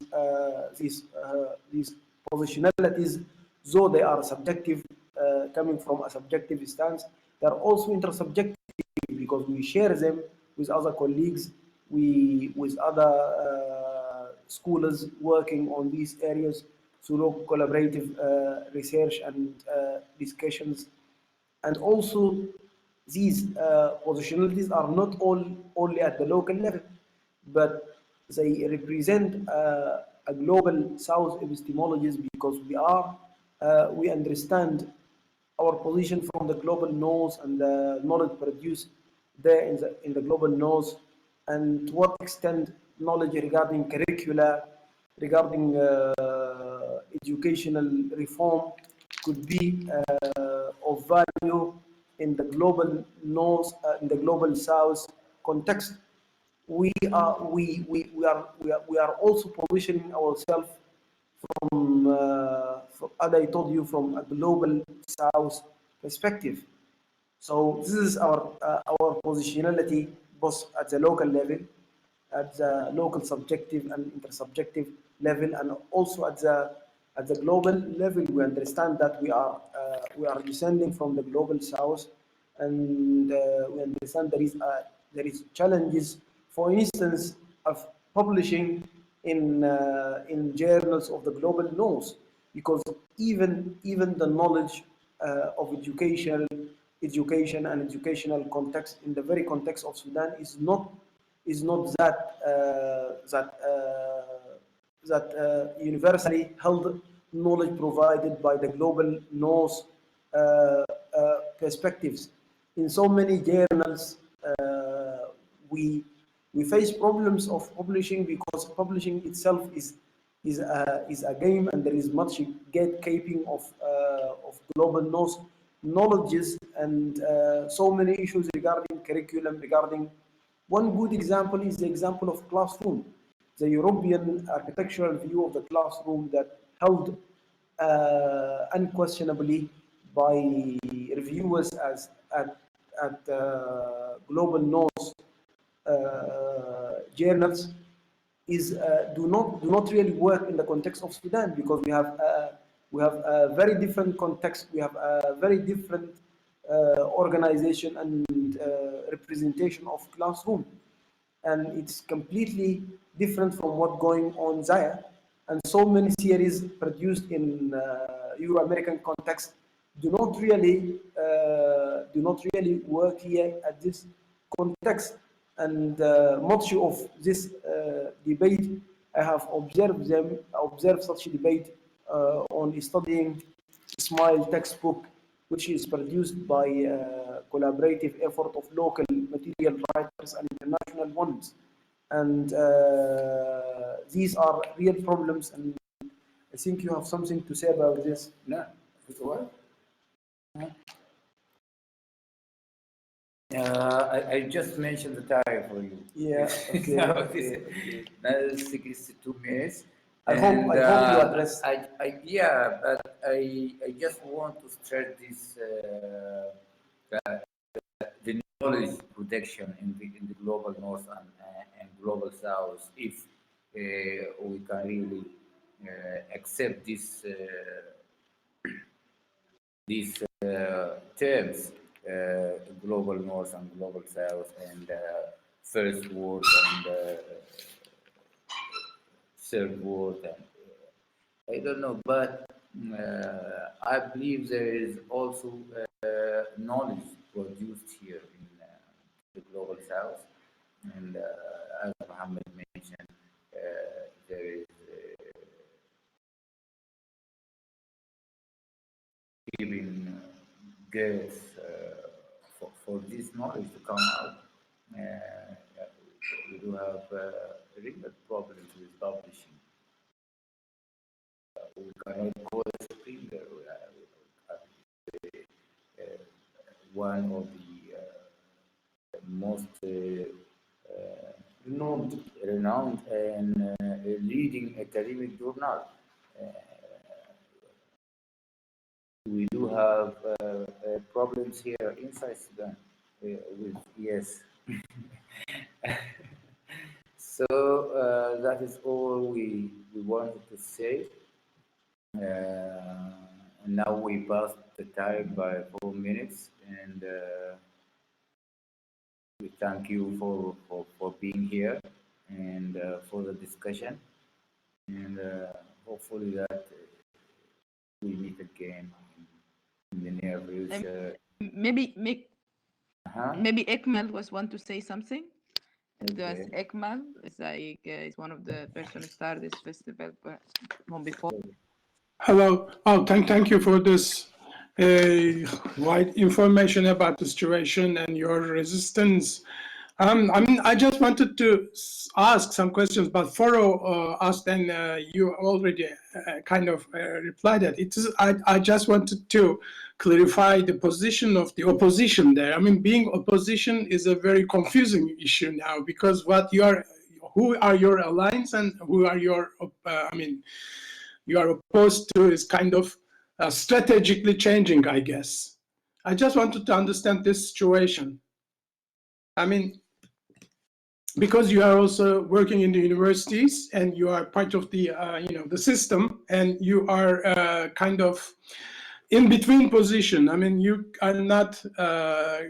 positionalities, though they are subjective, coming from a subjective stance, they are also intersubjective because we share them with other colleagues, with other scholars working on these areas through collaborative research and discussions. And also, these positionalities are not only at the local level, but they represent a global South epistemologies, because we understand our position from the global north and the knowledge produced there in the global north, and to what extent knowledge regarding curricula, regarding educational reform could be of value in the global north, in the global south context. We are also positioning ourselves from, as I told you, from a global south perspective. So this is our positionality, both at the local level, at the local subjective and intersubjective level, and also at the global level. We understand that we are descending from the global south, and we understand there is challenges, for instance, of publishing in journals of the global north, because even the knowledge of education and educational context in the very context of Sudan is not that universally held knowledge provided by the global north perspectives. In so many journals, we face problems of publishing, because publishing itself is a game, and there is much gatekeeping of global north knowledges, and so many issues regarding curriculum. Regarding one good example is the example of classroom, the European architectural view of the classroom that held unquestionably by reviewers as at global north journals is do not really work in the context of Sudan, because we have a very different context, we have a very different organization and representation of classroom, and it's completely different from what's going on there. And so many series produced in Euro-American context do not really work here at this context. And much of this debate, I have observed such a debate on studying Smile textbook, which is produced by collaborative effort of local material writers and international ones. And these are real problems, and I think you have something to say about this. No, it's what? I just mentioned the time for you. Yeah, okay. Now Okay. now it's 62 minutes. I hope you address. But I just want to stress this the knowledge protection in the global north and global south. If we can really accept these terms, global north and global south, and first world and third world, and I don't know, but I believe there is also knowledge produced here in the global south, and as Mohammed mentioned, there is giving gates for this knowledge to come out. We do have real problems with publishing. We cannot go as a finger. One of the most renowned and leading academic journal. We do have problems here inside Sudan with yes. So that is all we wanted to say. Now we passed the time by 4 minutes, and we thank you for being here and for the discussion, and hopefully that we meet again in the near future. Maybe Ekmal was want to say something. Okay. Ekmal is like is one of the person who started this festival from before. Hello. Oh, thank you for this wide information about the situation and your resistance. I mean, I just wanted to ask some questions, but Foro asked, and you already kind of replied that. I just wanted to clarify the position of the opposition there. I mean, being opposition is a very confusing issue now, because who are your alliance and who are your, you are opposed to is kind of strategically changing, I guess. I just wanted to understand this situation. I mean, because you are also working in the universities and you are part of the, the system, and you are kind of in-between position. I mean, you are not. I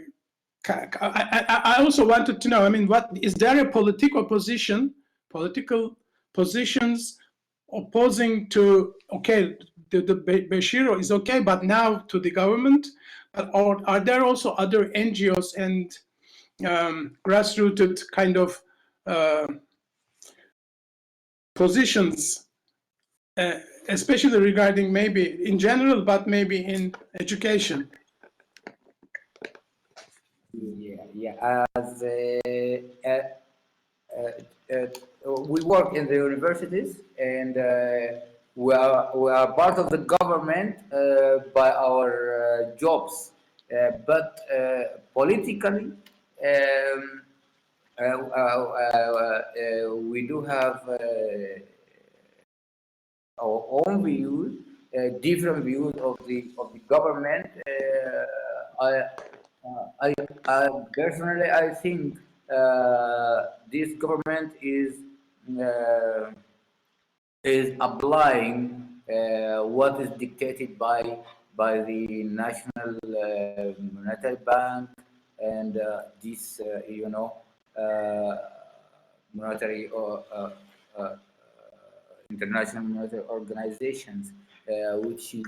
also wanted to know. I mean, what is there a political positions opposing to, okay, the Bashir is okay, but now to the government, or are there also other NGOs and grassrooted kind of positions, especially regarding maybe in general, but maybe in education? Yeah. As we work in the universities, and we are part of the government by our jobs, but politically, we do have our own views, different views of the government. I personally, I think this government uh, is applying what is dictated by the National Monetary Bank and this, monetary or international monetary organizations, which is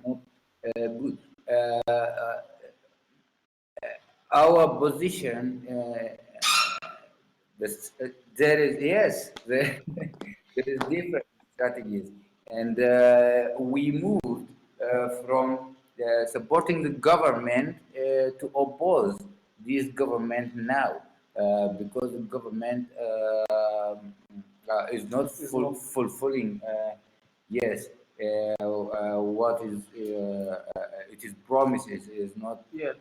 not good. Our position, there is, yes, there is different strategies, and we moved from supporting the government to oppose this government now, because the government is not fulfilling, yes, what is it is promises is not. Yeah,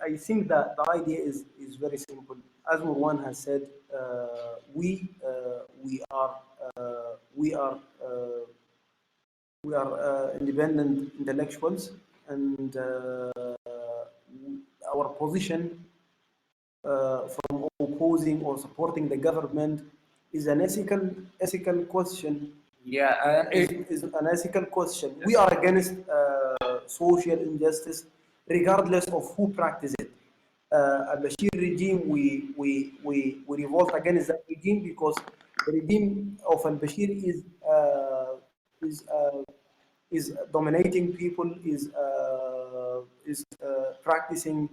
I think that the idea is very simple. As Marwan has said, we are independent intellectuals, and our position from opposing or supporting the government is an ethical question. Yeah, Is an ethical question. We are against social injustice, regardless of who practices it. Al-Bashir regime, we revolt against that regime because the regime of Al-Bashir is dominating people, is practicing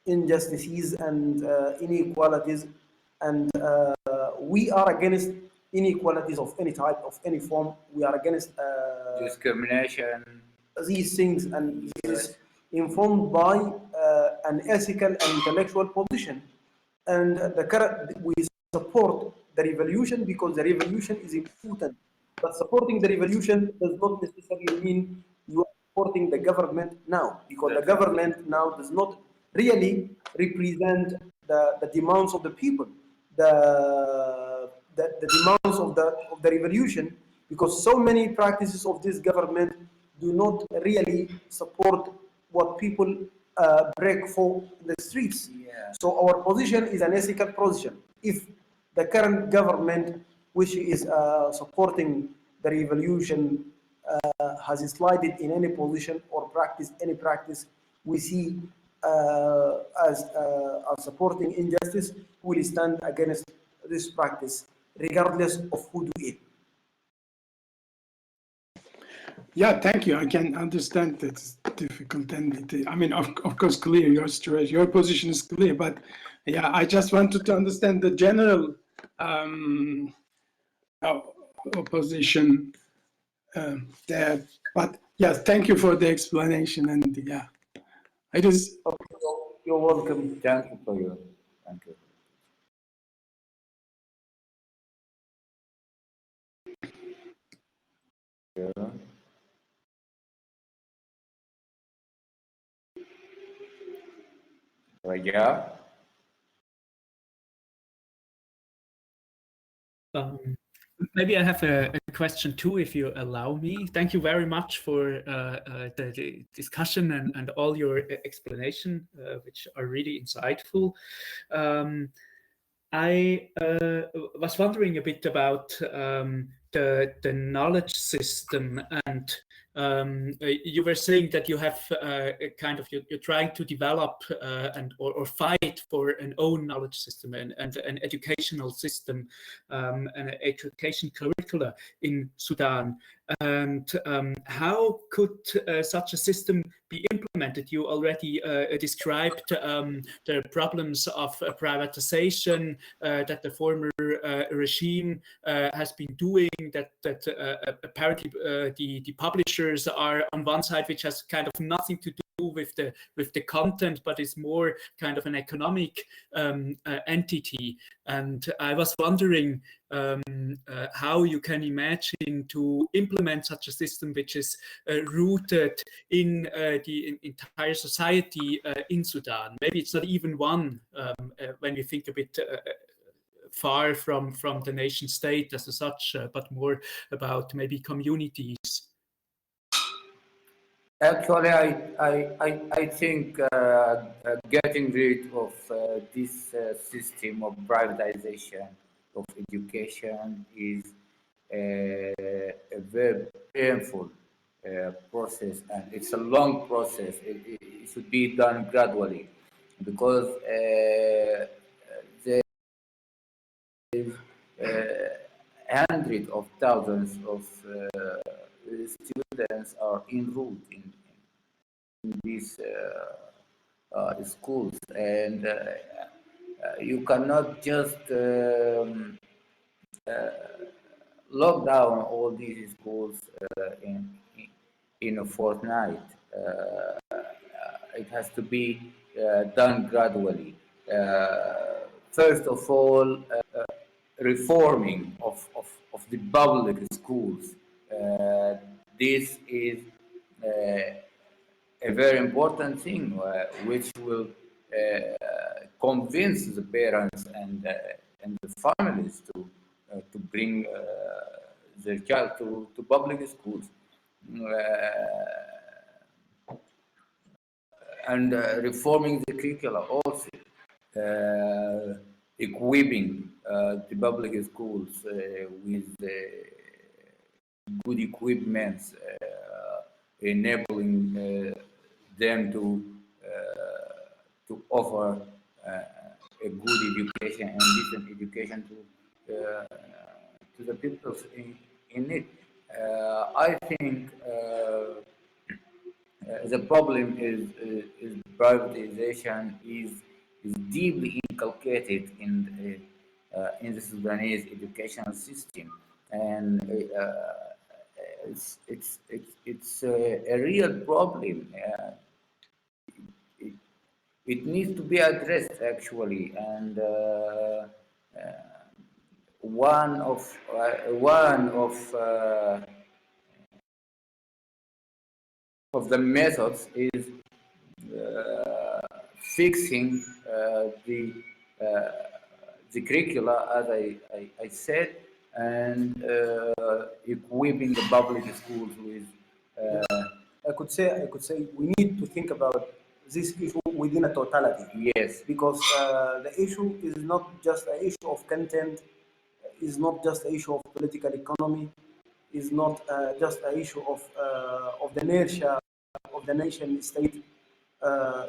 injustices and inequalities, and we are against inequalities of any type, of any form. We are against discrimination. these things, and it is informed by an ethical and intellectual position. And the current, we support the revolution because the revolution is important. But supporting the revolution does not necessarily mean you are supporting the government now, because the government now does not really represent the demands of the people, the demands of the revolution, because so many practices of this government do not really support what people break for the streets. Yeah. So our position is an ethical position. If the current government, which is supporting the revolution, has slided in any position or practice any practice we see as supporting injustice, we will stand against this practice, regardless of who do it. Yeah, thank you. I can understand that it's difficult, and I mean, of course, clear your situation, your position is clear. But yeah, I just wanted to understand the general opposition there. But yes, thank you for the explanation, and yeah, it is. You're welcome. Thank you for your. Thank you. Yeah. Yeah. Maybe I have a question too, if you allow me. Thank you very much for the discussion and all your explanation, which are really insightful. I was wondering a bit about the knowledge system and You were saying that you have you're trying to develop or fight for an own knowledge system and an educational system, an education curricula in Sudan. And how could such a system be implemented? You already described the problems of privatization that the former regime has been doing, that apparently the publishers are on one side, which has kind of nothing to do with the content, but is more kind of an economic entity. And I was wondering how you can imagine to implement such a system which is rooted in the entire society in Sudan. Maybe it's not even one when you think a bit far from the nation state as such, but more about maybe communities. Actually, I think getting rid of this system of privatization of education is a very painful process, and it's a long process. It should be done gradually, because there is hundreds of thousands of students are enrolled in these schools, and you cannot just lock down all these schools in a fortnight. It has to be done gradually. First of all, reforming of the public schools. This is a very important thing, which will convince the parents and the families to bring their child to public schools. And reforming the curricula also, equipping the public schools with good equipment, enabling them to offer a good education and decent education to the people in it. I think the problem is privatization is deeply inculcated in the Sudanese educational system, and it's a real problem. It needs to be addressed, actually, and one of the methods is fixing the curricula, as I said, and equipping the public schools with. I could say we need to think about this issue within a totality. Yes, because the issue is not just an issue of content, is not just an issue of political economy, is not just an issue of the inertia of the nation state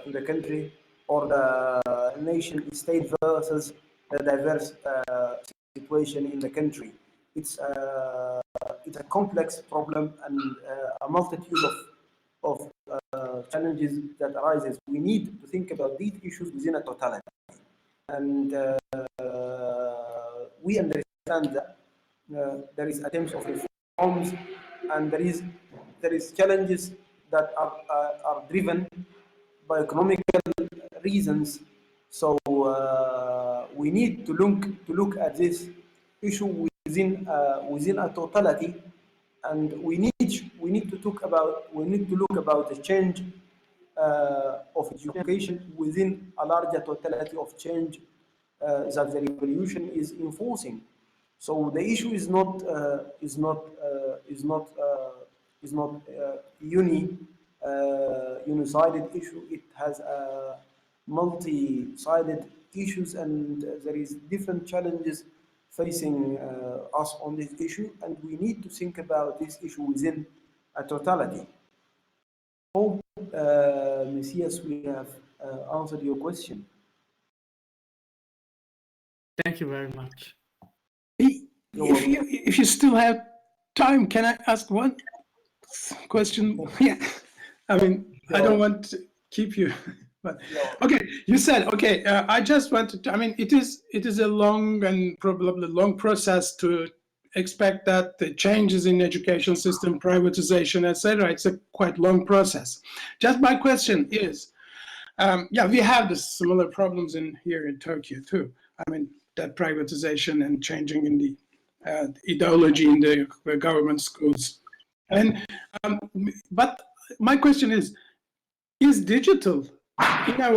in the country, or the nation state versus the diverse situation in the country. It's a complex problem and a multitude of challenges that arises. We need to think about these issues within a totality, and we understand that there is attempts of reforms, and there is challenges that are driven by economical reasons. So we need to look at this issue within a totality, and we need to look about the change of education within a larger totality of change that the revolution is enforcing. So the issue is not unisided issue. It has multi-sided issues, and there is different challenges facing us on this issue, and we need to think about this issue within a totality. Hope, Messias, we have answered your question. Thank you very much. If you still have time, can I ask one question? Yeah, I mean, I don't want to keep you, but okay. You said okay. I just wanted to. I mean, it is a long and probably long process to expect that the changes in education system, privatization, etc. It's a quite long process. Just my question is, yeah, we have the similar problems here in Turkey too. I mean, that privatization and changing in the ideology in the government schools. And but my question is digital in a way